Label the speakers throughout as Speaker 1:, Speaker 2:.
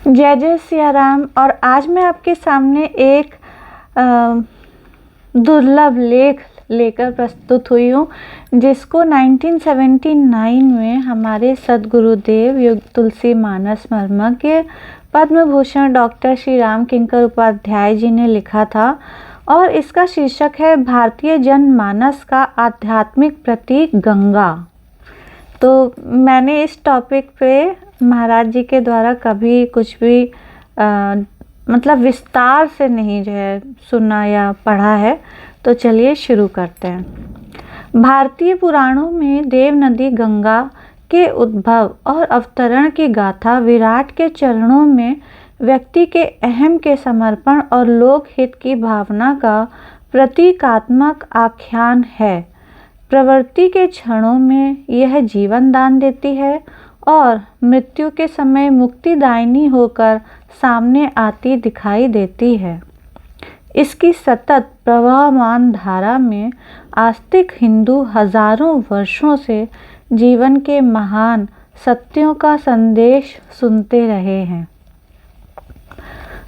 Speaker 1: जय जय सिया राम। और आज मैं आपके सामने एक दुर्लभ लेख लेकर प्रस्तुत हुई हूँ, जिसको 1979 में हमारे सद्गुरुदेव युग तुलसी मानस मर्मज्ञ पद्म भूषण डॉक्टर श्री राम किंकर उपाध्याय जी ने लिखा था। और इसका शीर्षक है भारतीय जनमानस का आध्यात्मिक प्रतीक गंगा। तो मैंने इस टॉपिक पे महाराज जी के द्वारा कभी कुछ भी मतलब विस्तार से नहीं जो है सुना या पढ़ा है। तो चलिए शुरू करते हैं। भारतीय पुराणों में देव नदी गंगा के उद्भव और अवतरण की गाथा विराट के चरणों में व्यक्ति के अहम के समर्पण और लोकहित की भावना का प्रतीकात्मक आख्यान है। प्रवृत्ति के क्षणों में यह जीवन दान देती है और मृत्यु के समय मुक्तिदायिनी होकर सामने आती दिखाई देती है। इसकी सतत प्रवाहमान धारा में आस्तिक हिंदू हजारों वर्षों से जीवन के महान सत्यों का संदेश सुनते रहे हैं।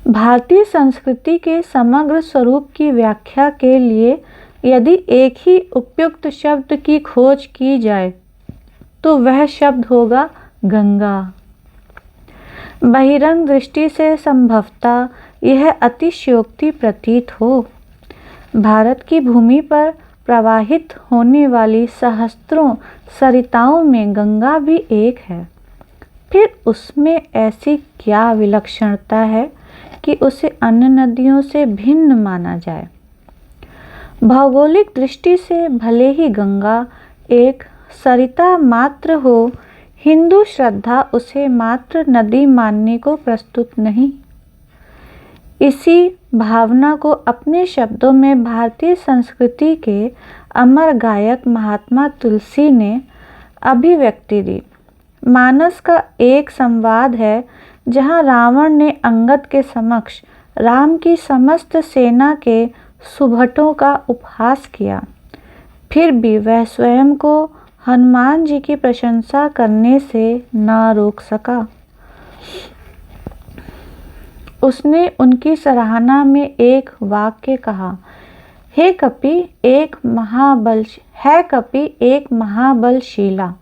Speaker 1: भारतीय संस्कृति के समग्र स्वरूप की व्याख्या के लिए यदि एक ही उपयुक्त शब्द की खोज की जाए तो वह शब्द होगा गंगा। बहिरंग दृष्टि से संभवतः यह अतिशयोक्ति प्रतीत हो। भारत की भूमि पर प्रवाहित होने वाली सहस्त्रों सरिताओं में गंगा भी एक है। फिर उसमें ऐसी क्या विलक्षणता है कि उसे अन्य नदियों से भिन्न माना जाए। भौगोलिक दृष्टि से भले ही गंगा एक सरिता मात्र हो, हिंदू श्रद्धा उसे मात्र नदी मानने को प्रस्तुत नहीं। इसी भावना को अपने शब्दों में भारतीय संस्कृति के अमर गायक महात्मा तुलसी ने अभिव्यक्ति दी। मानस का एक संवाद है जहाँ रावण ने अंगद के समक्ष राम की समस्त सेना के सुभटों का उपहास किया। फिर भी वह स्वयं को हनुमान जी की प्रशंसा करने से ना रोक सका। उसने उनकी सराहना में एक वाक्य कहा, हे कपि एक महाबलशीला।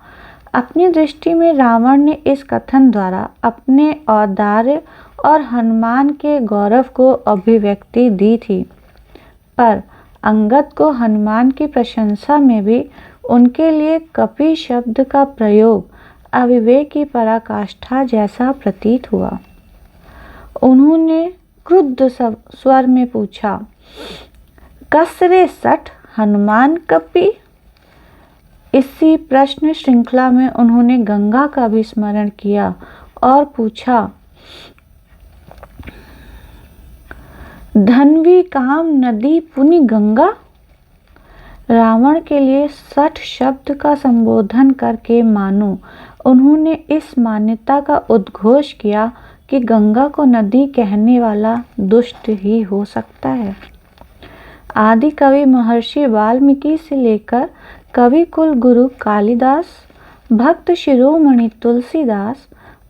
Speaker 1: अपनी दृष्टि में रावण ने इस कथन द्वारा अपने औदार्य और हनुमान के गौरव को अभिव्यक्ति दी थी, पर अंगद को हनुमान की प्रशंसा में भी उनके लिए कपि शब्द का प्रयोग अविवेक की पराकाष्ठा जैसा प्रतीत हुआ। उन्होंने क्रुद्ध स्वर में पूछा, कसरे सठ हनुमान कपि। इसी प्रश्न श्रृंखला में उन्होंने गंगा का भी स्मरण किया और पूछा, धन्वी काम नदी पुनि गंगा। रावण के लिए सठ शब्द का संबोधन करके मानो उन्होंने इस मान्यता का उद्घोष किया कि गंगा को नदी कहने वाला दुष्ट ही हो सकता है। आदि कवि महर्षि वाल्मीकि से लेकर कवि कुल गुरु कालिदास, भक्त शिरोमणि तुलसीदास,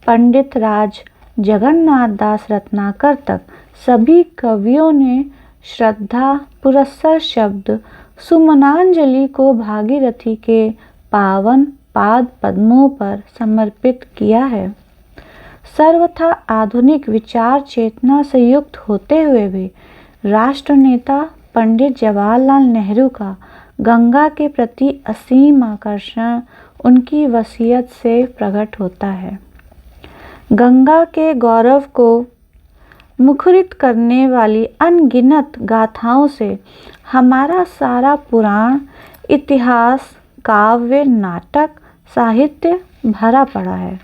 Speaker 1: पंडित राज जगन्नाथ दास रत्नाकर तक सभी कवियों ने श्रद्धा पुरस्सर शब्द सुमनांजलि को भागीरथी के पावन पाद पद्मों पर समर्पित किया है। सर्वथा आधुनिक विचार चेतना से युक्त होते हुए भी राष्ट्र नेता पंडित जवाहरलाल नेहरू का गंगा के प्रति असीम आकर्षण उनकी वसीयत से प्रकट होता है। गंगा के गौरव को मुखरित करने वाली अनगिनत गाथाओं से हमारा सारा पुराण, इतिहास, काव्य, नाटक, साहित्य भरा पड़ा है।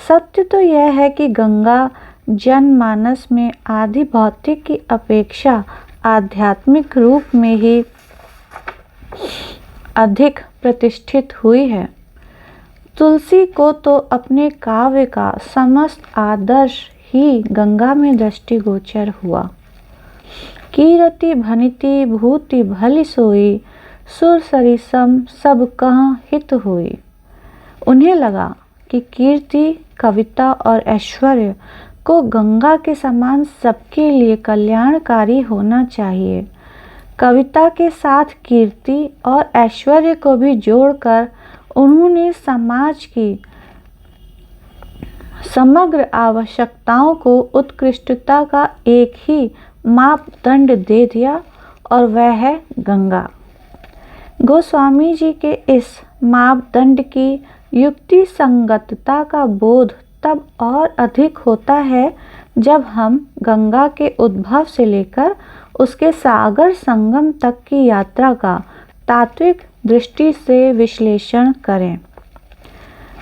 Speaker 1: सत्य तो यह है कि गंगा जनमानस में आदि भौतिक की अपेक्षा आध्यात्मिक रूप में ही अधिक प्रतिष्ठित हुई है। तुलसी को तो अपने काव्य का समस्त आदर्श ही गंगा में दृष्टिगोचर हुआ। कीरति भनिति भूति भली सोई, सुर सरिसम सब कहाँ हित हुई। उन्हें लगा कि कीर्ति, कविता और ऐश्वर्य को गंगा के समान सबके लिए कल्याणकारी होना चाहिए। कविता के साथ कीर्ति और ऐश्वर्य को भी जोड़कर उन्होंने समाज की समग्र आवश्यकताओं को उत्कृष्टता का एक ही मापदंड दे दिया और वह है गंगा। गोस्वामी जी के इस मापदंड की युक्ति संगतता का बोध तब और अधिक होता है जब हम गंगा के उद्भव से लेकर उसके सागर संगम तक की यात्रा का तात्विक दृष्टि से विश्लेषण करें।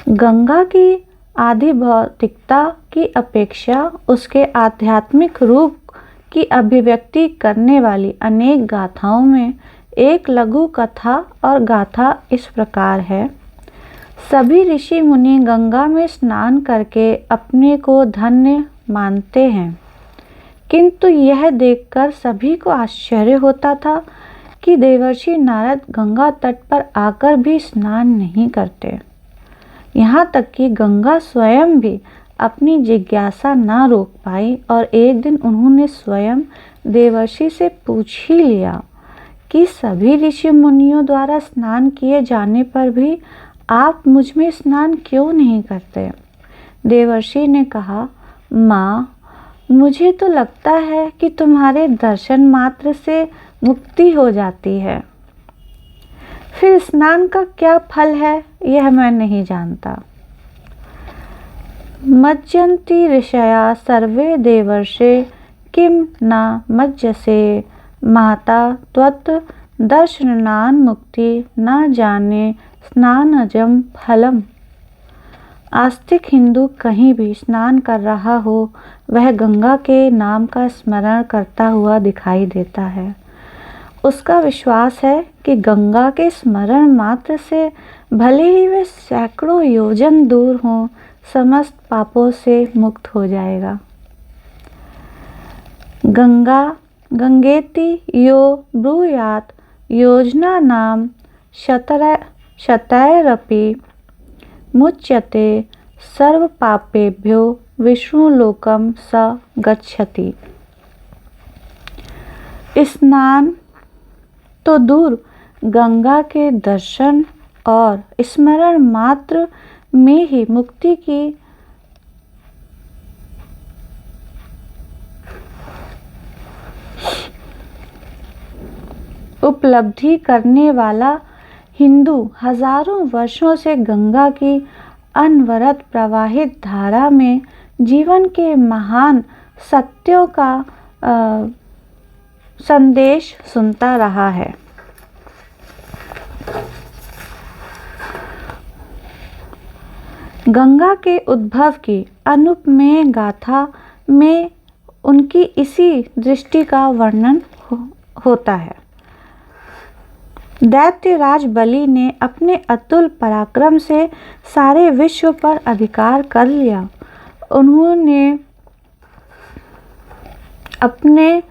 Speaker 1: गंगा की आदि भौतिकता की अपेक्षा उसके आध्यात्मिक रूप की अभिव्यक्ति करने वाली अनेक गाथाओं में एक लघु कथा और गाथा इस प्रकार है। सभी ऋषि मुनि गंगा में स्नान करके अपने को धन्य मानते हैं, किंतु यह देखकर सभी को आश्चर्य होता था कि देवर्षि नारद गंगा तट पर आकर भी स्नान नहीं करते। यहाँ तक कि गंगा स्वयं भी अपनी जिज्ञासा ना रोक पाई और एक दिन उन्होंने स्वयं देवर्षि से पूछ ही लिया कि सभी ऋषि मुनियों द्वारा स्नान किए जाने पर भी आप मुझ में स्नान क्यों नहीं करते? देवर्षि ने कहा, माँ, मुझे तो लगता है कि तुम्हारे दर्शन मात्र से मुक्ति हो जाती है, फिर स्नान का क्या फल है यह मैं नहीं जानता। मज्जन्ति ऋषया सर्वे देवर्षे किम न मज्जसे माता त्वत् दर्शनान् मुक्ति न जाने स्नानजम फलम। आस्तिक हिंदू कहीं भी स्नान कर रहा हो वह गंगा के नाम का स्मरण करता हुआ दिखाई देता है। उसका विश्वास है कि गंगा के स्मरण मात्र से भले ही वे सैकड़ों योजन दूर हों, समस्त पापों से मुक्त हो जाएगा। गंगा गंगेति यो ब्रूयात् योजना नाम शतैरपि मुच्यते सर्व पापेभ्यो विष्णुलोकम स गच्छति। स्नान तो दूर, गंगा के दर्शन और स्मरण मात्र में ही मुक्ति की उपलब्धि करने वाला हिंदू हजारों वर्षों से गंगा की अनवरत प्रवाहित धारा में जीवन के महान सत्यों का संदेश सुनता रहा है। गंगा के उद्भव की अनुपमेय गाथा में उनकी इसी दृष्टि का वर्णन होता है। दैत्यराज बलि ने अपने अतुल पराक्रम से सारे विश्व पर अधिकार कर लिया। उन्होंने अपने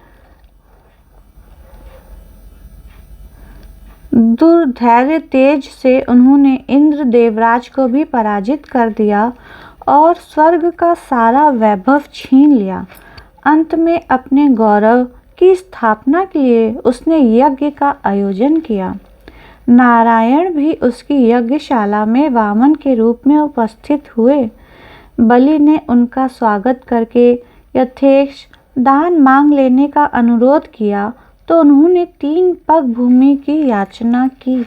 Speaker 1: दुर्धैर्य तेज से उन्होंने इंद्र देवराज को भी पराजित कर दिया और स्वर्ग का सारा वैभव छीन लिया। अंत में अपने गौरव की स्थापना के लिए उसने यज्ञ का आयोजन किया। नारायण भी उसकी यज्ञशाला में वामन के रूप में उपस्थित हुए। बलि ने उनका स्वागत करके यथेच्छ दान मांग लेने का अनुरोध किया तो उन्होंने 3 पग भूमि की याचना की।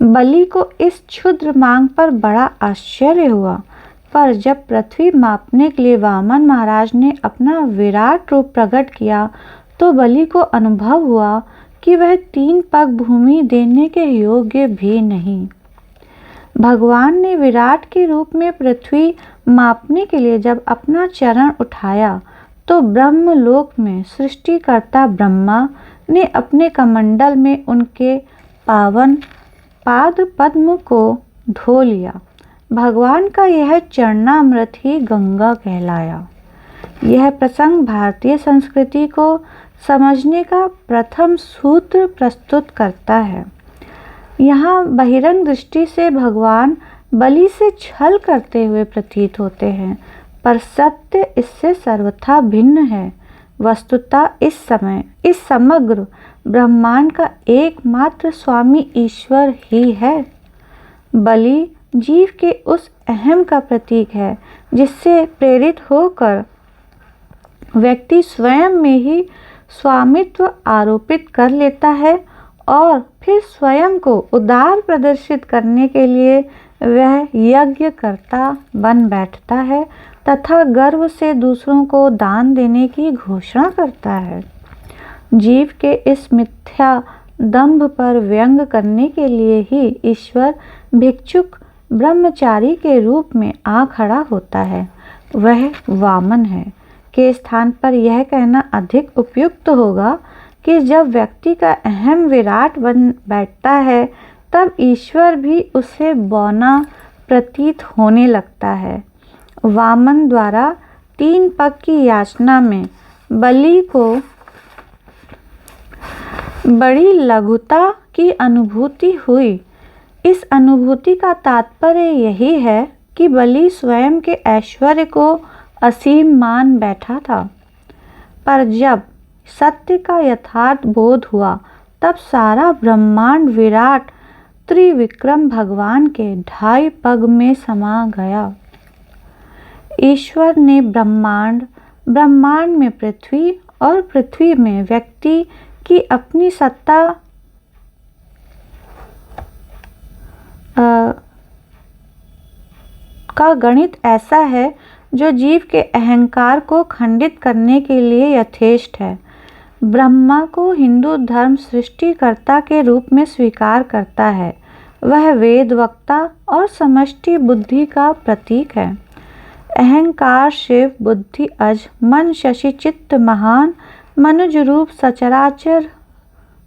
Speaker 1: बलि को इस क्षुद्र मांग पर बड़ा आश्चर्य हुआ, पर जब पृथ्वी मापने के लिए वामन महाराज ने अपना विराट रूप प्रकट किया तो बलि को अनुभव हुआ कि वह 3 पग भूमि देने के योग्य भी नहीं। भगवान ने विराट के रूप में पृथ्वी मापने के लिए जब अपना चरण उठाया तो ब्रह्मलोक में सृष्टिकर्ता ब्रह्मा ने अपने कमंडल में उनके पावन पाद पद्म को धो लिया। भगवान का यह चरणामृत ही गंगा कहलाया। यह प्रसंग भारतीय संस्कृति को समझने का प्रथम सूत्र प्रस्तुत करता है। यहाँ बहिरंग दृष्टि से भगवान बलि से छल करते हुए प्रतीत होते हैं, पर सत्य इससे सर्वथा भिन्न है। वस्तुतः इस समग्र ब्रह्मांड का एकमात्र स्वामी ईश्वर ही है। बलि जीव के उस अहम का प्रतीक है जिससे प्रेरित होकर व्यक्ति स्वयं में ही स्वामित्व आरोपित कर लेता है और फिर स्वयं को उदार प्रदर्शित करने के लिए वह यज्ञकर्ता बन बैठता है तथा गर्व से दूसरों को दान देने की घोषणा करता है। जीव के इस मिथ्या दंभ पर व्यंग करने के लिए ही ईश्वर भिक्षुक ब्रह्मचारी के रूप में आ खड़ा होता है। वह वामन है के स्थान पर यह कहना अधिक उपयुक्त होगा कि जब व्यक्ति का अहम विराट बन बैठता है तब ईश्वर भी उसे बौना प्रतीत होने लगता है। वामन द्वारा 3 पग की याचना में बलि को बड़ी लघुता की अनुभूति हुई। इस अनुभूति का तात्पर्य यही है कि बलि स्वयं के ऐश्वर्य को असीम मान बैठा था, पर जब सत्य का यथार्थ बोध हुआ तब सारा ब्रह्मांड विराट त्रिविक्रम भगवान के 2.5 पग में समा गया। ईश्वर ने ब्रह्मांड में पृथ्वी और पृथ्वी में व्यक्ति की अपनी सत्ता का गणित ऐसा है जो जीव के अहंकार को खंडित करने के लिए यथेष्ट है। ब्रह्मा को हिंदू धर्म सृष्टिकर्ता के रूप में स्वीकार करता है। वह वेद वक्ता और समष्टि बुद्धि का प्रतीक है। अहंकार शिव, बुद्धि अज, मन शशि, चित्त महान, मनुज रूप सचराचर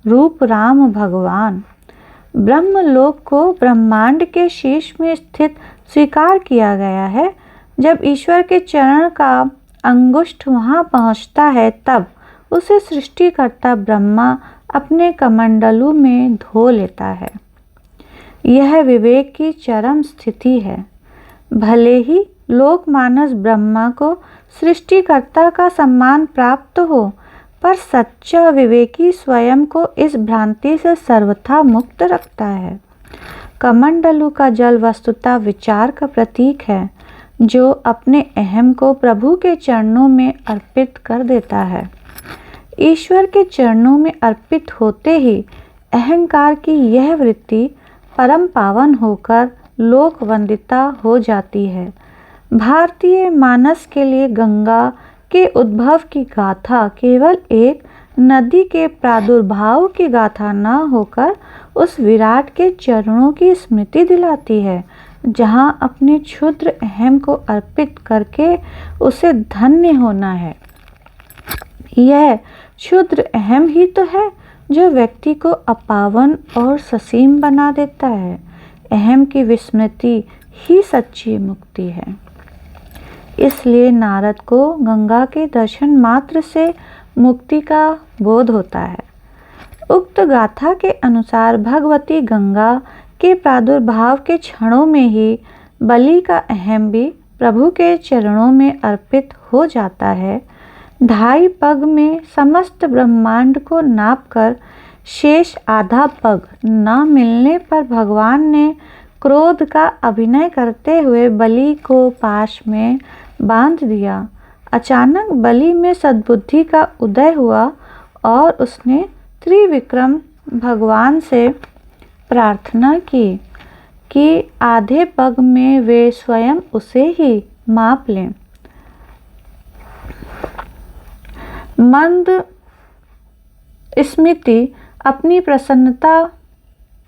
Speaker 1: रूप राम भगवान। ब्रह्मलोक को ब्रह्मांड के शीर्ष में स्थित स्वीकार किया गया है। जब ईश्वर के चरण का अंगुष्ठ वहां पहुंचता है तब उसे सृष्टिकर्ता ब्रह्मा अपने कमंडलू में धो लेता है। यह विवेक की चरम स्थिति है। भले ही लोकमानस ब्रह्मा को सृष्टिकर्ता का सम्मान प्राप्त हो, पर सच्चा विवेकी स्वयं को इस भ्रांति से सर्वथा मुक्त रखता है। कमंडलू का जल वस्तुतः विचार का प्रतीक है, जो अपने अहम को प्रभु के चरणों में अर्पित कर देता है। ईश्वर के चरणों में अर्पित होते ही अहंकार की यह वृत्ति परम पावन होकर लोक वंदिता हो जाती है। भारतीय मानस के लिए गंगा के उद्भव की गाथा केवल एक नदी के प्रादुर्भाव की गाथा न होकर उस विराट के चरणों की स्मृति दिलाती है, जहाँ अपने क्षुद्र अहम को अर्पित करके उसे धन्य होना है। यह क्षुद्र अहम ही तो है जो व्यक्ति को अपावन और ससीम बना देता है। अहम की विस्मृति ही सच्ची मुक्ति है। इसलिए नारद को गंगा के दर्शन मात्र से मुक्ति का बोध होता है। उक्त गाथा के अनुसार भगवती गंगा के प्रादुर्भाव के क्षणों में ही बलि का अहम भी प्रभु के चरणों में अर्पित हो जाता है। 2.5 पग में समस्त ब्रह्मांड को नापकर शेष आधा पग न मिलने पर भगवान ने क्रोध का अभिनय करते हुए बलि को पाश में बांध दिया। अचानक बलि में सद्बुद्धि का उदय हुआ और उसने त्रिविक्रम भगवान से प्रार्थना की कि आधे पग में वे स्वयं उसे ही माप लें। मंद स्मृति अपनी प्रसन्नता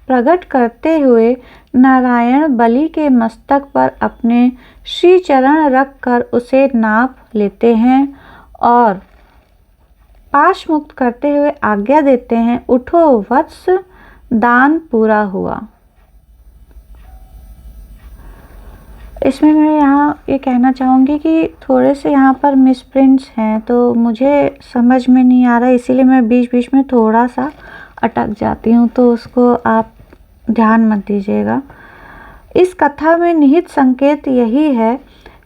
Speaker 1: प्रकट करते हुए नारायण बलि के मस्तक पर अपने श्री चरण रखकर उसे नाप लेते हैं और पाश मुक्त करते हुए आज्ञा देते हैं, उठो वत्स, दान पूरा हुआ। इसमें मैं यहाँ ये कहना चाहूँगी कि थोड़े से यहाँ पर मिसप्रिंट्स हैं, तो मुझे समझ में नहीं आ रहा, इसीलिए मैं बीच बीच में थोड़ा सा अटक जाती हूँ, तो उसको आप ध्यान मत दीजिएगा। इस कथा में निहित संकेत यही है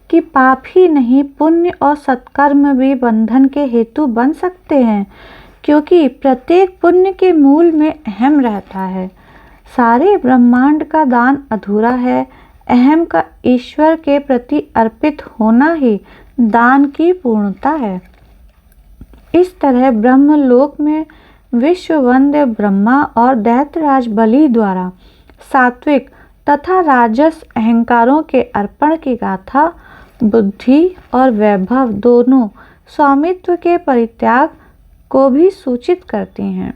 Speaker 1: कि पाप ही नहीं पुण्य और सत्कर्म भी बंधन के हेतु बन सकते हैं, क्योंकि प्रत्येक पुण्य के मूल में अहम रहता है। सारे ब्रह्मांड का दान अधूरा है। अहम का ईश्वर के प्रति अर्पित होना ही दान की पूर्णता है। इस तरह ब्रह्मलोक में विश्ववंद्य ब्रह्मा और दैत्यराज बलि द्वारा सात्विक तथा राजस अहंकारों के अर्पण की गाथा बुद्धि और वैभव दोनों स्वामित्व के परित्याग को भी सूचित करती हैं।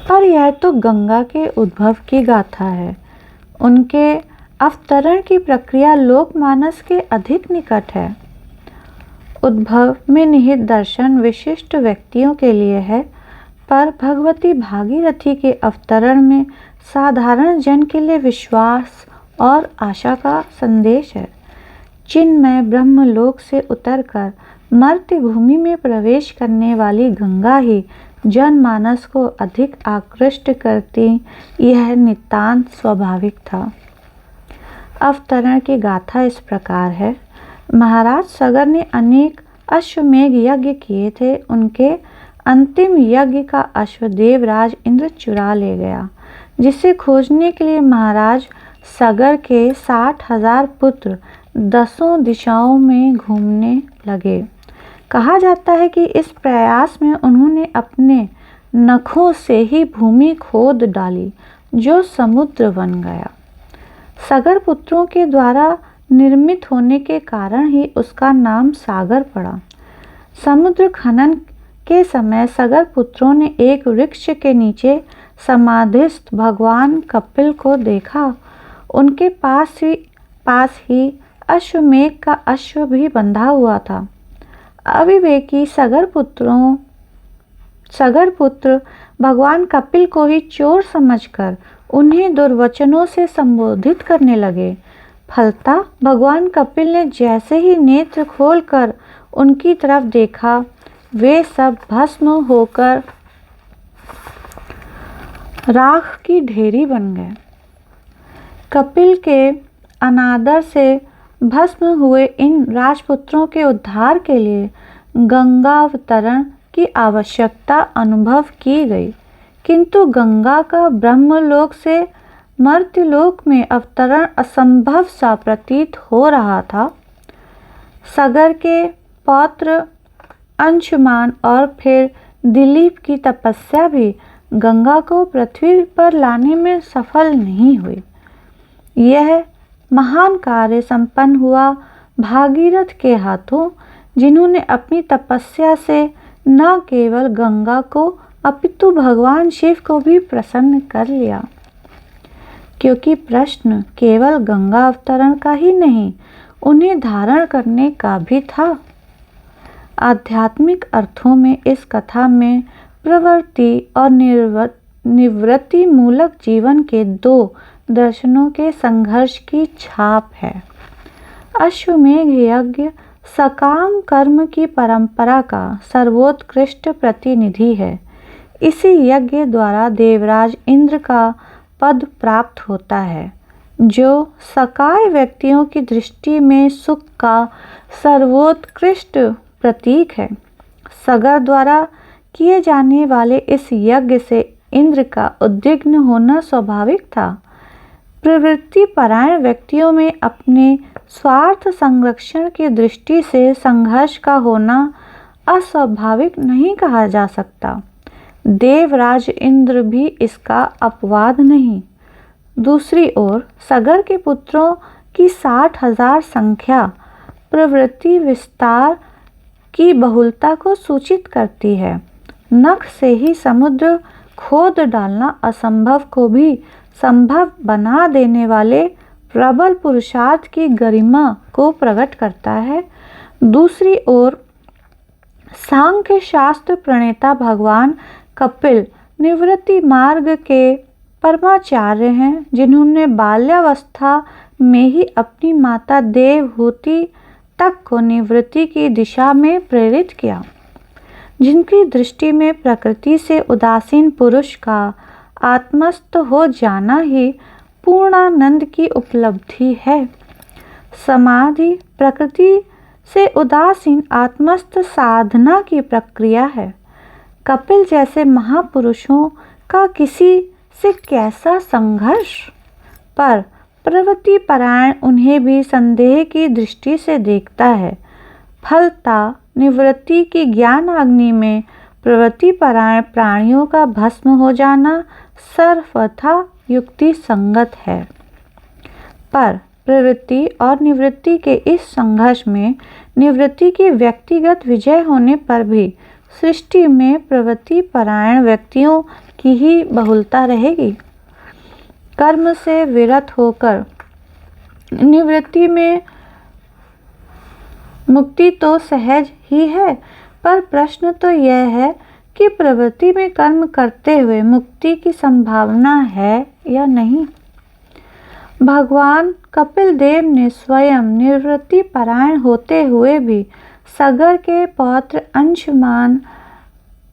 Speaker 1: पर यह तो गंगा के उद्भव की गाथा है। उनके अवतरण की प्रक्रिया लोकमानस के अधिक निकट है। उद्भव में निहित दर्शन विशिष्ट व्यक्तियों के लिए है, पर भगवती भागीरथी के अवतरण में साधारण जन के लिए विश्वास और आशा का संदेश है। चिन्मय ब्रह्मलोक से उतरकर मर्त्य भूमि में प्रवेश करने वाली गंगा ही जनमानस को अधिक आकृष्ट करती, यह नितांत स्वाभाविक था। अवतरण की गाथा इस प्रकार है। महाराज सगर ने अनेक अश्वमेघ यज्ञ किए थे। उनके अंतिम यज्ञ का अश्व देवराज इंद्र चुरा ले गया, जिसे खोजने के लिए महाराज सगर के 60,000 पुत्र 10 दिशाओं में घूमने लगे। कहा जाता है कि इस प्रयास में उन्होंने अपने नखों से ही भूमि खोद डाली, जो समुद्र बन गया। सगर पुत्रों के द्वारा निर्मित होने के कारण ही उसका नाम सागर पड़ा। समुद्र खनन के समय सगर पुत्रों ने एक वृक्ष के नीचे समाधिस्थ भगवान कपिल को देखा। उनके पास ही अश्वमेघ का अश्व भी बंधा हुआ था। अविवेकी सगर पुत्र भगवान कपिल को ही चोर समझकर उन्हें दुर्वचनों से संबोधित करने लगे। फलता भगवान कपिल ने जैसे ही नेत्र खोलकर उनकी तरफ देखा, वे सब भस्म होकर राख की ढेरी बन गए। कपिल के अनादर से भस्म हुए इन राजपुत्रों के उद्धार के लिए गंगावतरण की आवश्यकता अनुभव की गई, किंतु गंगा का ब्रह्मलोक से मर्त्यलोक में अवतरण असंभव सा प्रतीत हो रहा था। सगर के पौत्र अंशुमान और फिर दिलीप की तपस्या भी गंगा को पृथ्वी पर लाने में सफल नहीं हुई। यह महान कार्य संपन्न हुआ भागीरथ के हाथों, जिन्होंने अपनी तपस्या से न केवल गंगा को अपितु भगवान शिव को भी प्रसन्न कर लिया। क्योंकि प्रश्न केवल गंगा अवतरण का ही नहीं, उन्हें धारण करने का भी था। आध्यात्मिक अर्थों में इस कथा में प्रवृत्ति और निवृत्ति मूलक जीवन के दो दर्शनों के संघर्ष की छाप है। अश्वमेघ यज्ञ सकाम कर्म की परंपरा का सर्वोत्कृष्ट प्रतिनिधि है। इसी यज्ञ द्वारा देवराज इंद्र का पद प्राप्त होता है, जो सकाय व्यक्तियों की दृष्टि में सुख का सर्वोत्कृष्ट प्रतीक है। सगर द्वारा किए जाने वाले इस यज्ञ से इंद्र का उद्विग्न होना स्वाभाविक था। प्रवृत्ति परायण व्यक्तियों में अपने स्वार्थ संरक्षण की दृष्टि से संघर्ष का होना अस्वाभाविक नहीं कहा जा सकता। देवराज इंद्र भी इसका अपवाद नहीं। दूसरी ओर सगर के पुत्रों की 60,000 संख्या प्रवृत्ति विस्तार की बहुलता को सूचित करती है। नख से ही समुद्र खोद डालना असंभव को भी संभव बना देने वाले प्रबल पुरुषार्थ की गरिमा को प्रकट करता है। दूसरी ओर सांख्य शास्त्र प्रणेता भगवान कपिल निवृत्ति मार्ग के परमाचार्य हैं, जिन्होंने बाल्यावस्था में ही अपनी माता देवहूति तक को निवृत्ति की दिशा में प्रेरित किया। जिनकी दृष्टि में प्रकृति से उदासीन पुरुष का आत्मस्थ हो जाना ही पूर्णानंद की उपलब्धि है। समाधि प्रकृति से उदासीन आत्मस्थ साधना की प्रक्रिया है। कपिल जैसे महापुरुषों का किसी से कैसा संघर्ष, पर प्रवृत्ति परायण उन्हें भी संदेह की दृष्टि से देखता है। फलता निवृत्ति की ज्ञान अग्नि में प्रवृत्ति परायण प्राणियों का भस्म हो जाना सर्वथा युक्ति संगत है। पर प्रवृत्ति और निवृत्ति के इस संघर्ष में निवृत्ति की व्यक्तिगत विजय होने पर भी सृष्टि में प्रवृत्ति परायण व्यक्तियों की ही बहुलता रहेगी। कर्म से विरत होकर निवृत्ति में मुक्ति तो सहज ही है, पर प्रश्न तो यह है कि प्रवृत्ति में कर्म करते हुए मुक्ति की संभावना है या नहीं। भगवान कपिल देव ने स्वयं निवृत्ति परायण होते हुए भी सगर के पौत्र अंशुमान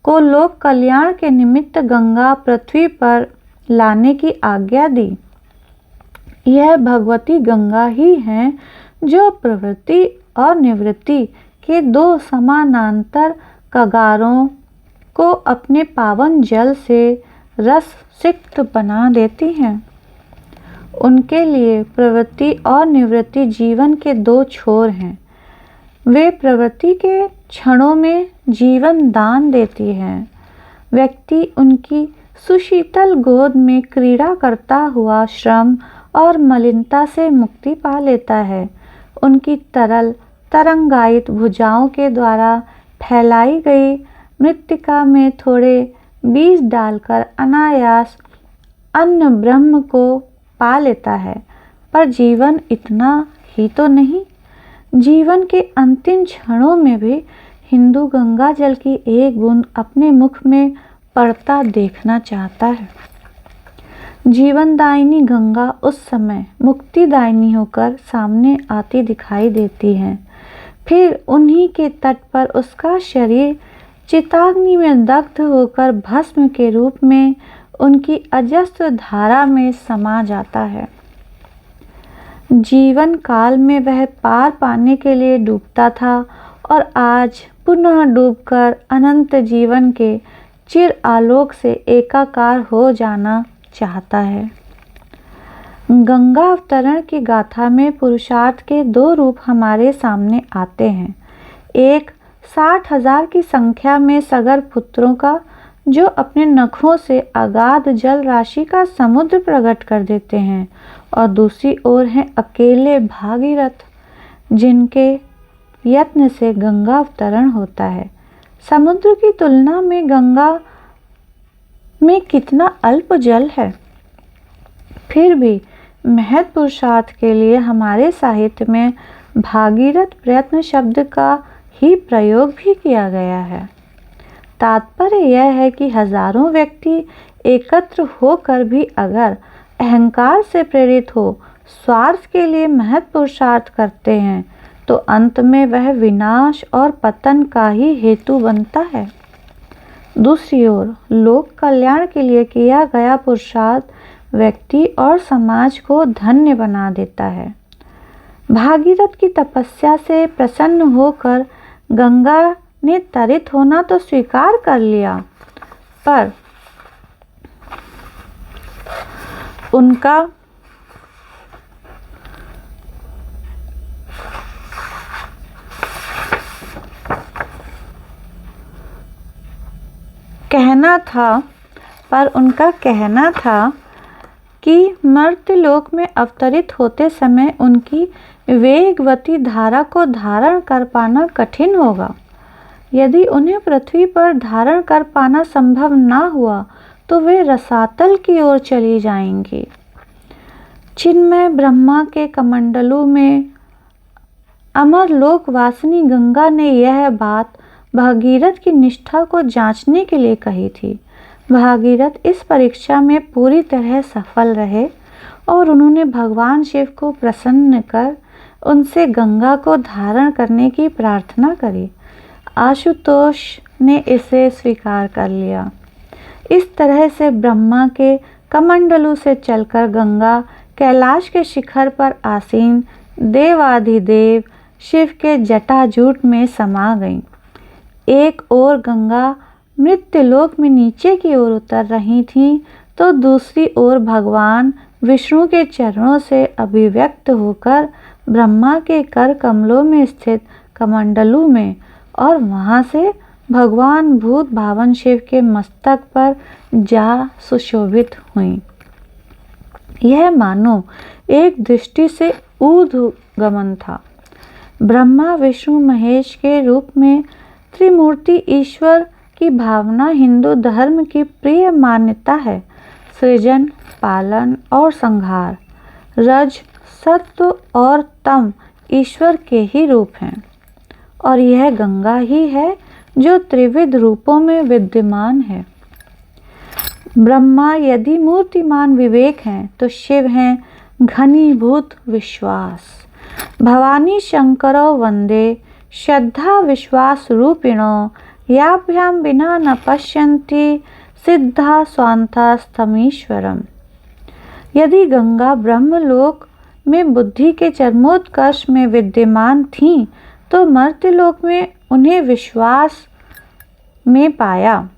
Speaker 1: को लोक कल्याण के निमित्त गंगा पृथ्वी पर लाने की आज्ञा दी। यह भगवती गंगा ही है जो प्रवृत्ति और निवृत्ति के दो समानांतर कगारों को अपने पावन जल से रस सिक्त बना देती हैं। उनके लिए प्रवृत्ति और निवृत्ति जीवन के दो छोर हैं। वे प्रवृत्ति के क्षणों में जीवन दान देती हैं। व्यक्ति उनकी सुशीतल गोद में क्रीड़ा करता हुआ श्रम और मलिनता से मुक्ति पा लेता है। उनकी तरल तरंगायित भुजाओं के द्वारा फैलाई गई मृत्तिका में थोड़े बीज डालकर अनायास अन्न ब्रह्म को पा लेता है। पर जीवन इतना ही तो नहीं। जीवन के अंतिम क्षणों में भी हिंदू गंगा जल की एक बूंद अपने मुख में पड़ता देखना चाहता है। जीवनदायिनी गंगा उस समय मुक्तिदायिनी होकर सामने आती दिखाई देती है। फिर उन्हीं के तट पर उसका शरीर चिताग्नि में दग्ध होकर भस्म के रूप में उनकी अजस्र धारा में समा जाता है। जीवन काल में वह पार पाने के लिए डूबता था और आज पुनः डूबकर अनंत जीवन के चिर आलोक से एकाकार हो जाना चाहता है। गंगा अवतरण की गाथा में पुरुषार्थ के दो रूप हमारे सामने आते हैं। एक 60,000 की संख्या में सगर पुत्रों का, जो अपने नखों से अगाध जल राशि का समुद्र प्रकट कर देते हैं, और दूसरी ओर हैं अकेले भागीरथ, जिनके यत्न से गंगा अवतरण होता है। समुद्र की तुलना में गंगा में कितना अल्प जल है। फिर भी महत् पुरुषार्थ के लिए हमारे साहित्य में भागीरथ प्रयत्न शब्द का ही प्रयोग भी किया गया है। तात्पर्य यह है कि हजारों व्यक्ति एकत्र होकर भी अगर अहंकार से प्रेरित हो स्वार्थ के लिए महत् पुरुषार्थ करते हैं, तो अंत में वह विनाश और पतन का ही हेतु बनता है। दूसरी ओर लोक कल्याण के लिए किया गया पुरुषार्थ व्यक्ति और समाज को धन्य बना देता है। भागीरथ की तपस्या से प्रसन्न होकर गंगा ने तरित होना तो स्वीकार कर लिया, पर उनका कहना था कि मर्त्यलोक में अवतरित होते समय उनकी वेगवती धारा को धारण कर पाना कठिन होगा। यदि उन्हें पृथ्वी पर धारण कर पाना संभव ना हुआ तो वे रसातल की ओर चली जाएंगी। चिन्मय ब्रह्मा के कमंडलू में अमर लोकवासिनी गंगा ने यह बात भागीरथ की निष्ठा को जांचने के लिए कही थी। भागीरथ इस परीक्षा में पूरी तरह सफल रहे और उन्होंने भगवान शिव को प्रसन्न कर उनसे गंगा को धारण करने की प्रार्थना करी। आशुतोष ने इसे स्वीकार कर लिया। इस तरह से ब्रह्मा के कमंडलू से चलकर गंगा कैलाश के शिखर पर आसीन देवाधिदेव शिव के जटाजूट में समा गईं। एक ओर गंगा मृत्युलोक में नीचे की ओर उतर रही थीं, तो दूसरी ओर भगवान विष्णु के चरणों से अभिव्यक्त होकर ब्रह्मा के कर कमलों में स्थित कमंडलू में और वहां से भगवान भूत भावन शिव के मस्तक पर जा सुशोभित हुई। यह मानो एक दृष्टि से ऊर्ध्वगमन था। ब्रह्मा विष्णु महेश के रूप में त्रिमूर्ति ईश्वर की भावना हिंदू धर्म की प्रिय मान्यता है। सृजन, पालन और संहार, रज, सत्व और तम ईश्वर के ही रूप हैं, और यह गंगा ही है जो त्रिविध रूपों में विद्यमान है। ब्रह्मा यदि मूर्तिमान विवेक हैं, तो शिव हैं घनीभूत विश्वास। भवानी शंकरो वंदे श्रद्धा विश्वास रूपिणो याभ्याम विना न पश्यन्ति सिद्धा स्वांता स्तमीश्वरम। यदि गंगा ब्रह्मलोक में बुद्धि के चरमोत्कर्ष में विद्यमान थीं, तो मर्त्यलोक में उन्हें विश्वास में पाया।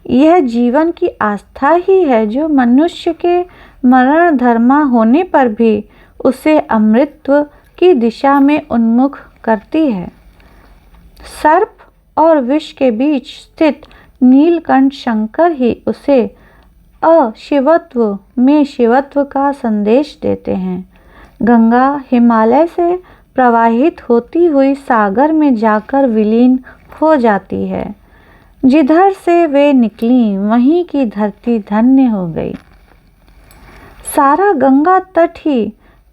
Speaker 1: यह जीवन की आस्था ही है जो मनुष्य के मरण धर्मा होने पर भी उसे अमृतत्व की दिशा में उन्मुख करती है। सर्प और विष के बीच स्थित नीलकंठ शंकर ही उसे अशिवत्व में शिवत्व का संदेश देते हैं। गंगा हिमालय से प्रवाहित होती हुई सागर में जाकर विलीन हो जाती है। जिधर से वे निकली वहीं की धरती धन्य हो गई। सारा गंगा तट ही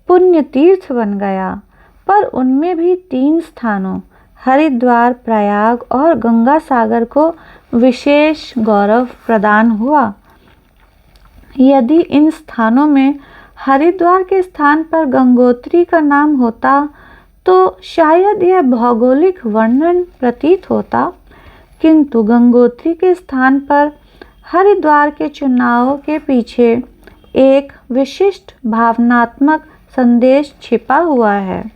Speaker 1: पुण्य तीर्थ बन गया, पर उनमें भी 3 स्थानों हरिद्वार, प्रयाग और गंगा सागर को विशेष गौरव प्रदान हुआ। यदि इन स्थानों में हरिद्वार के स्थान पर गंगोत्री का नाम होता तो शायद यह भौगोलिक वर्णन प्रतीत होता, किंतु गंगोत्री के स्थान पर हरिद्वार के चुनाव के पीछे एक विशिष्ट भावनात्मक संदेश छिपा हुआ है।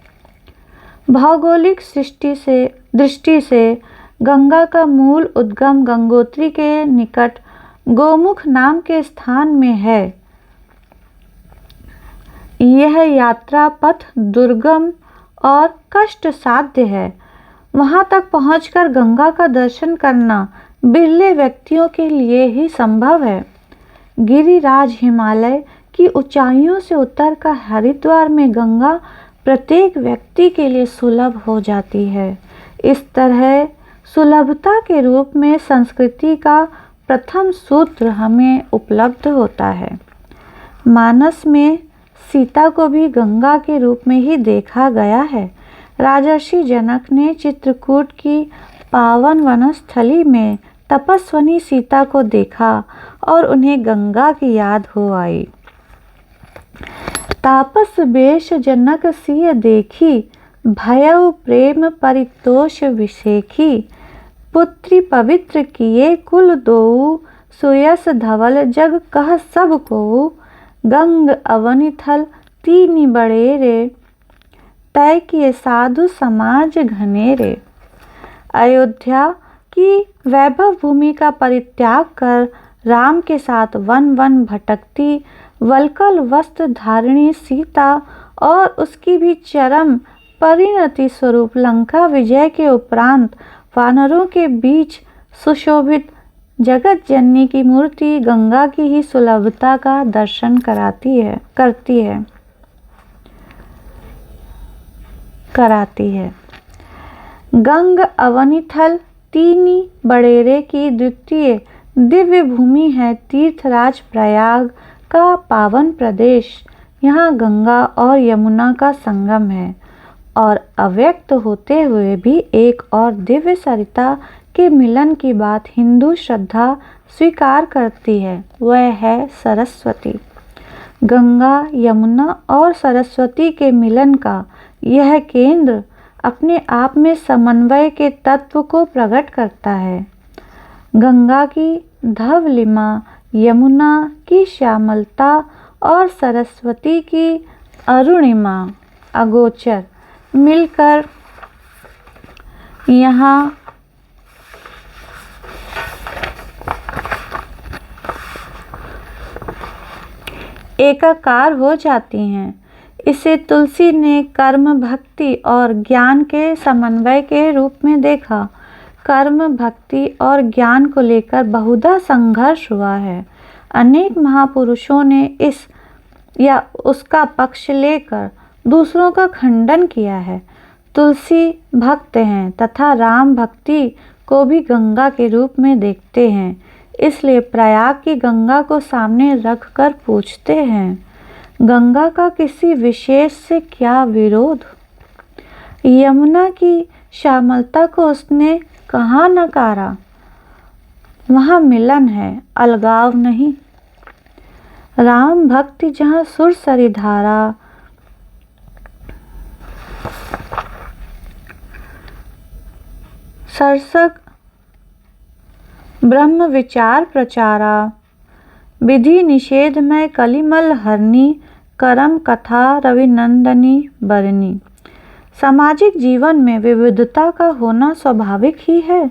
Speaker 1: भौगोलिक दृष्टि से गंगा का मूल उद्गम गंगोत्री के निकट गोमुख नाम के स्थान में है। यह यात्रा पथ दुर्गम और कष्ट साध्य है। वहां तक पहुंचकर गंगा का दर्शन करना बिरले व्यक्तियों के लिए ही संभव है। गिरिराज हिमालय की ऊंचाइयों से उतरकर हरिद्वार में गंगा प्रत्येक व्यक्ति के लिए सुलभ हो जाती है। इस तरह सुलभता के रूप में संस्कृति का प्रथम सूत्र हमें उपलब्ध होता है। मानस में सीता को भी गंगा के रूप में ही देखा गया है। राजर्षि जनक ने चित्रकूट की पावन वनस्थली में तपस्विनी सीता को देखा और उन्हें गंगा की याद हो आई। तापस बेश जनक सिय देखी, भयउ प्रेम परितोष विषेखी। पुत्री पवित्र किए कुल दोऊ, सुयस धवल जग कह सब कोऊ। गंग अवनि थल तीनि बड़ेरे, तय किए साधु समाज घनेरे। अयोध्या की वैभव भूमि का परित्याग कर राम के साथ वन वन भटकती वल्कल वस्त्र धारिणी सीता और उसकी भी चरम परिणति स्वरूप लंका विजय के उपरांत वानरों के बीच सुशोभित जगत जननी की मूर्ति गंगा की ही सुलभता का दर्शन कराती है। गंग अवनिथल तीनी बड़ेरे की द्वितीय दिव्य भूमि है तीर्थराज प्रयाग का पावन प्रदेश। यहाँ गंगा और यमुना का संगम है और अव्यक्त होते हुए भी एक और दिव्य सरिता के मिलन की बात हिंदू श्रद्धा स्वीकार करती है, वह है सरस्वती। गंगा, यमुना और सरस्वती के मिलन का यह केंद्र अपने आप में समन्वय के तत्व को प्रकट करता है। गंगा की धवलिमा, यमुना की श्यामलता और सरस्वती की अरुणिमा अगोचर मिलकर यहाँ एकाकार हो जाती हैं। इसे तुलसी ने कर्म, भक्ति और ज्ञान के समन्वय के रूप में देखा। कर्म, भक्ति और ज्ञान को लेकर बहुधा संघर्ष हुआ है। अनेक महापुरुषों ने इस या उसका पक्ष लेकर दूसरों का खंडन किया है। तुलसी भक्त हैं तथा राम भक्ति को भी गंगा के रूप में देखते हैं, इसलिए प्रयाग की गंगा को सामने रखकर पूछते हैं, गंगा का किसी विशेष से क्या विरोध? यमुना की श्यामलता को उसने कहाँ नकारा? वहाँ मिलन है, अलगाव नहीं। राम भक्ति जहाँ सुरसरी धारा, सरसक ब्रह्म विचार प्रचारा, विधि निषेध में कलिमल हरनी, करम कथा रविनंदनी बरनी। सामाजिक जीवन में विविधता का होना स्वाभाविक ही है।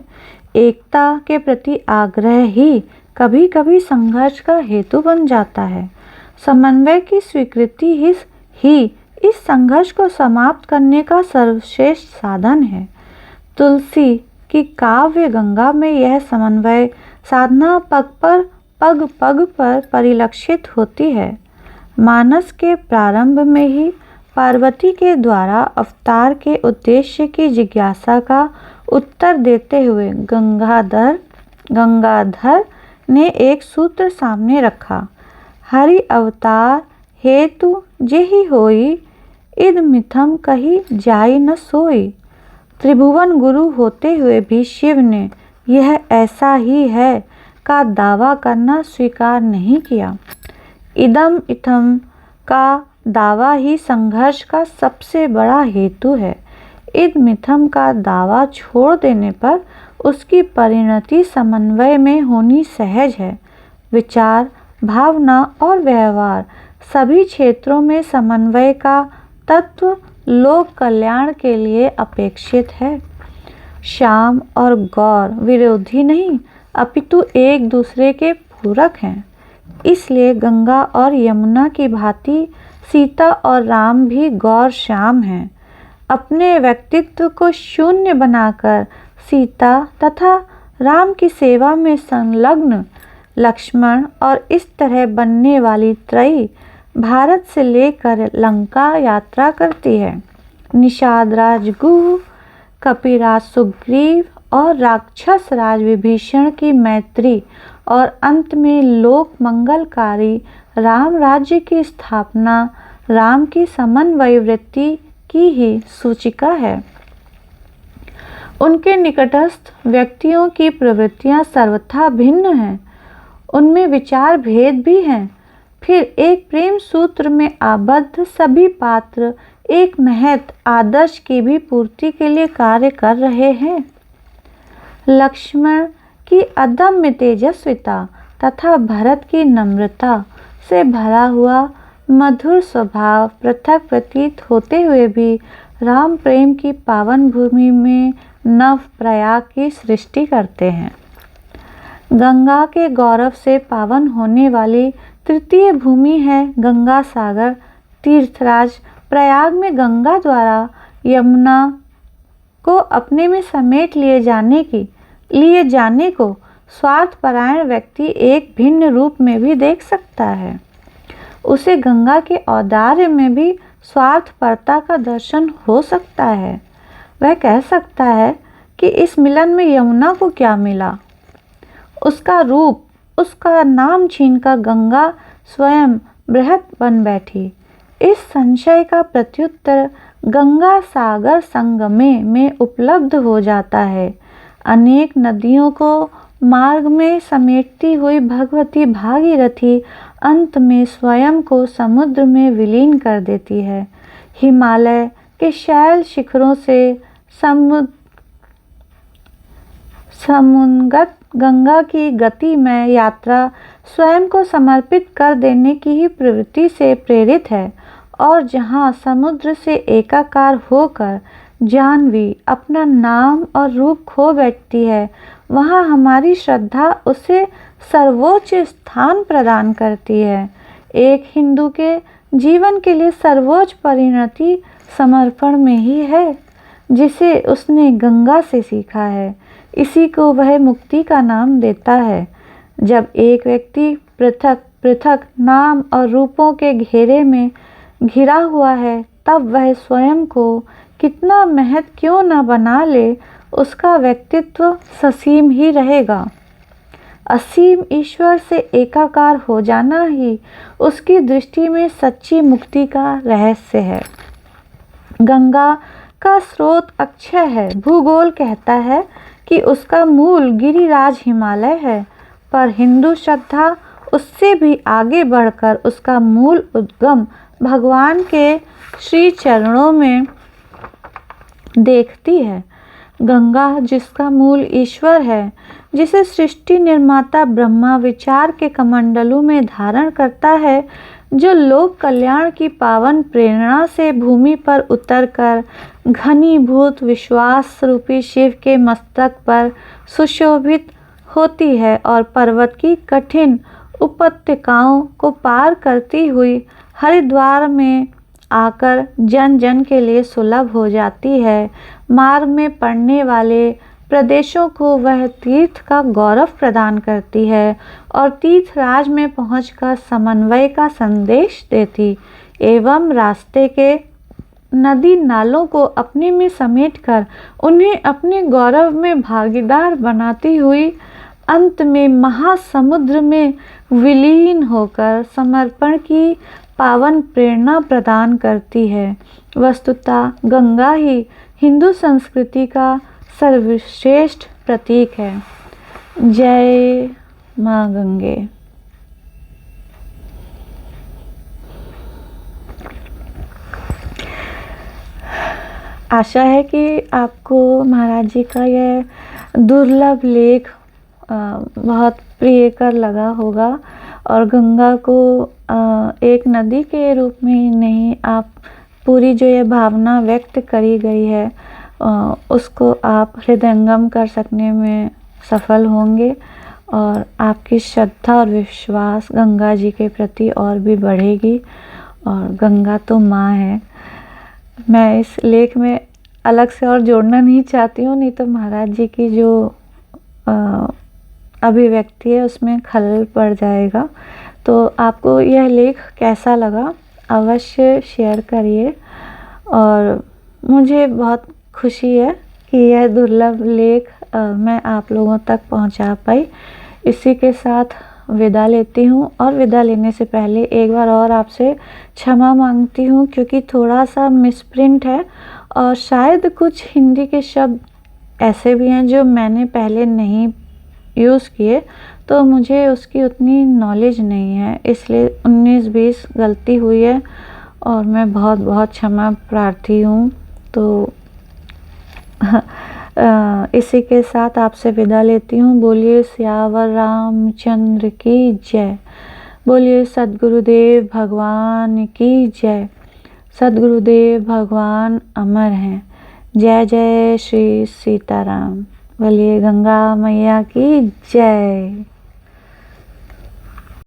Speaker 1: एकता के प्रति आग्रह ही कभी कभी संघर्ष का हेतु बन जाता है। समन्वय की स्वीकृति ही इस संघर्ष को समाप्त करने का सर्वश्रेष्ठ साधन है। तुलसी की काव्य गंगा में यह समन्वय साधना पग पग पर परिलक्षित होती है। मानस के प्रारंभ में ही पार्वती के द्वारा अवतार के उद्देश्य की जिज्ञासा का उत्तर देते हुए गंगाधर ने एक सूत्र सामने रखा, हरि अवतार हेतु जेहि होई, इद मिथम कही जाई न सोई। त्रिभुवन गुरु होते हुए भी शिव ने यह ऐसा ही है का दावा करना स्वीकार नहीं किया। इदम इथम का दावा ही संघर्ष का सबसे बड़ा हेतु है। इद मिथम का दावा छोड़ देने पर उसकी परिणति समन्वय में होनी सहज है। विचार, भावना और व्यवहार सभी क्षेत्रों में समन्वय का तत्व लोक कल्याण के लिए अपेक्षित है। श्याम और गौर विरोधी नहीं, अपितु एक दूसरे के पूरक हैं। इसलिए गंगा और यमुना की भांति सीता और राम भी गौर श्याम हैं। अपने व्यक्तित्व को शून्य बनाकर सीता तथा राम की सेवा में संलग्न लक्ष्मण और इस तरह बनने वाली त्रयी भारत से लेकर लंका यात्रा करती है। निषाद राज गुह, कपिराज सुग्रीव और राक्षस राज विभीषण की मैत्री और अंत में लोक मंगलकारी राम राज्य की स्थापना राम की समन्वय वृत्ति की ही सूचिका है। उनके निकटस्थ व्यक्तियों की प्रवृत्तियां सर्वथा भिन्न हैं, उनमें विचार भेद भी हैं। फिर एक प्रेम सूत्र में आबद्ध सभी पात्र एक महत आदर्श की भी पूर्ति के लिए कार्य कर रहे हैं। लक्ष्मण की अदम्य तेजस्विता तथा भरत की नम्रता से भरा हुआ मधुर स्वभाव पृथक प्रतीत होते हुए भी राम प्रेम की पावन भूमि में नव प्रयाग की सृष्टि करते हैं। गंगा के गौरव से पावन होने वाली तृतीय भूमि है गंगा सागर तीर्थराज। प्रयाग में गंगा द्वारा यमुना को अपने में समेट लिए जाने को स्वार्थपरायण व्यक्ति एक भिन्न रूप में भी देख सकता है। उसे गंगा के औदार्य में भी स्वार्थपरता का दर्शन हो सकता है। वह कह सकता है कि इस मिलन में यमुना को क्या मिला। उसका रूप, उसका नाम छीनकर गंगा स्वयं बृहत बन बैठी। इस संशय का प्रत्युत्तर गंगा सागर संगमे में उपलब्ध हो जाता है। अनेक नदियों को मार्ग में समेटती हुई भगवती भागीरथी अंत में स्वयं को समुद्र में विलीन कर देती है। हिमालय के शैल शिखरों से समुन्गत गंगा की गति में यात्रा स्वयं को समर्पित कर देने की ही प्रवृत्ति से प्रेरित है और जहाँ समुद्र से एकाकार होकर जाह्नवी अपना नाम और रूप खो बैठती है, वहाँ हमारी श्रद्धा उसे सर्वोच्च स्थान प्रदान करती है। एक हिंदू के जीवन के लिए सर्वोच्च परिणति समर्पण में ही है, जिसे उसने गंगा से सीखा है। इसी को वह मुक्ति का नाम देता है। जब एक व्यक्ति पृथक पृथक नाम और रूपों के घेरे में घिरा हुआ है, तब वह स्वयं को कितना महत्व क्यों न बना ले, उसका व्यक्तित्व ससीम ही रहेगा। असीम ईश्वर से एकाकार हो जाना ही उसकी दृष्टि में सच्ची मुक्ति का रहस्य है। गंगा का स्रोत अक्षय है। भूगोल कहता है कि उसका मूल गिरिराज हिमालय है, पर हिंदू श्रद्धा उससे भी आगे बढ़कर उसका मूल उद्गम भगवान के श्री चरणों में देखती है। गंगा जिसका मूल ईश्वर है, जिसे सृष्टि निर्माता ब्रह्मा विचार के कमंडलों में धारण करता है, जो लोक कल्याण की पावन प्रेरणा से भूमि पर उतरकर घनीभूत विश्वास रूपी शिव के मस्तक पर सुशोभित होती है और पर्वत की कठिन उपत्यकाओं को पार करती हुई हरिद्वार में आकर जन जन के लिए सुलभ हो जाती है। मार्ग में पड़ने वाले प्रदेशों को वह तीर्थ का गौरव प्रदान करती है और तीर्थराज में पहुंचकर समन्वय का संदेश देती एवं रास्ते के नदी नालों को अपने में समेटकर उन्हें अपने गौरव में भागीदार बनाती हुई अंत में महासमुद्र में विलीन होकर समर्पण की पावन प्रेरणा प्रदान करती है। वस्तुतः गंगा ही हिंदू संस्कृति का सर्वश्रेष्ठ प्रतीक है। जय माँ गंगे। आशा है कि आपको महाराज जी का यह दुर्लभ लेख बहुत प्रियकर लगा होगा और गंगा को एक नदी के रूप में ही नहीं, आप पूरी जो ये भावना व्यक्त करी गई है उसको आप हृदयंगम कर सकने में सफल होंगे और आपकी श्रद्धा और विश्वास गंगा जी के प्रति और भी बढ़ेगी। और गंगा तो माँ है। मैं इस लेख में अलग से और जोड़ना नहीं चाहती हूँ, नहीं तो महाराज जी की जो अभिव्यक्ति है उसमें खलल पड़ जाएगा। तो आपको यह लेख कैसा लगा अवश्य शेयर करिए और मुझे बहुत खुशी है कि यह दुर्लभ लेख मैं आप लोगों तक पहुंचा पाई। इसी के साथ विदा लेती हूं और विदा लेने से पहले एक बार और आपसे क्षमा मांगती हूं क्योंकि थोड़ा सा मिसप्रिंट है और शायद कुछ हिंदी के शब्द ऐसे भी हैं जो मैंने पहले नहीं यूज़ किए, तो मुझे उसकी उतनी नॉलेज नहीं है, इसलिए 19-20 गलती हुई है और मैं बहुत बहुत क्षमा प्रार्थी हूँ। तो इसी के साथ आपसे विदा लेती हूँ। बोलिए सियावर रामचंद्र की जय। बोलिए सद्गुरुदेव भगवान की जय। सद्गुरुदेव भगवान अमर हैं। जय जय श्री सीताराम। बोलिए गंगा मैया की जय।